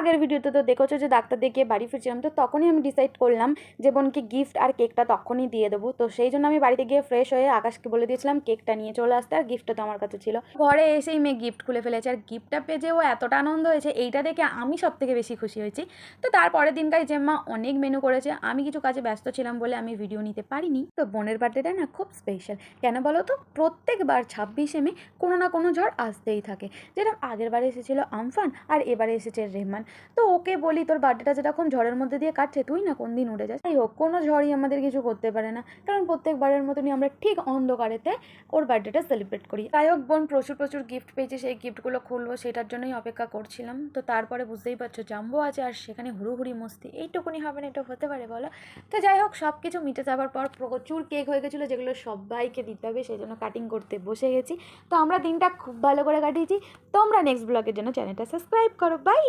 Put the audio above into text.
আগের ভিডিওতে তো দেখেছো যে ডাক্তার দেখিয়ে বাড়ি ফিরছিলাম, তো তখনই আমি ডিসাইড করলাম যে বোনকে গিফট আর কেকটা তখনই দিয়ে দেবো। তো সেই জন্য আমি বাড়িতে গিয়ে ফ্রেশ হয়ে আকাশকে বলে দিয়েছিলাম কেকটা নিয়ে চলে আসতে, আর গিফটটা তো আমার কাছে ছিল। ঘরে এসেই মেয়ে গিফট খুলে ফেলেছে, আর গিফটটা পেয়ে যে ও এতটা আনন্দ হয়েছে এইটা দেখে আমি সব থেকে বেশি খুশি হয়েছি। তো তারপরের দিনকার জেম্মা অনেক মেনু করেছে, আমি কিছু কাজে ব্যস্ত ছিলাম বলে আমি ভিডিও নিতে পারিনি। তো বোনের বার্থডেটা না খুব স্পেশাল, কেন বলো তো? প্রত্যেকবার 26শে মে কোনো না কোনো ঝড় আসতেই থাকে। যেরকম আগের বারে এসেছিল আমফান আর এবারে এসেছে রেহমান। তো ওকে বলি তোর বার্থডেটা যেরকম ঝড়ের মধ্যে দিয়ে কাটছে, তুই না কোন দিন উঠে যাস। যাই হোক, কোনো ঝড়ই আমাদের কিছু করতে পারে না, কারণ প্রত্যেকবারের মতনই আমরা ঠিক অন্ধকারেতে ওর বার্থডেটা সেলিব্রেট করি। যাই হোক, বোন প্রচুর প্রচুর গিফট পেয়েছে, সেই গিফটগুলো খুলবো সেটার জন্যই অপেক্ষা করছিলাম। তো তারপরে বুঝতেই পারছো জাম্বো আছে আর সেখানে হুড়োহুড়ি মস্তি, এইটুকুনি হবে না, এটা হতে পারে বলো? তো যাই হোক, সব কিছু মিটে যাওয়ার পর প্রচুর কেক হয়ে গেছিলো, যেগুলো সবাইকে দিতে হবে, সেই জন্য কাটিং করতে বসে গেছি। তো আমরা দিনটা খুব ভালো করে কাটিয়েছি। তোমরা নেক্সট ব্লগের জন্য চ্যানেলটা সাবস্ক্রাইব করো। বাই।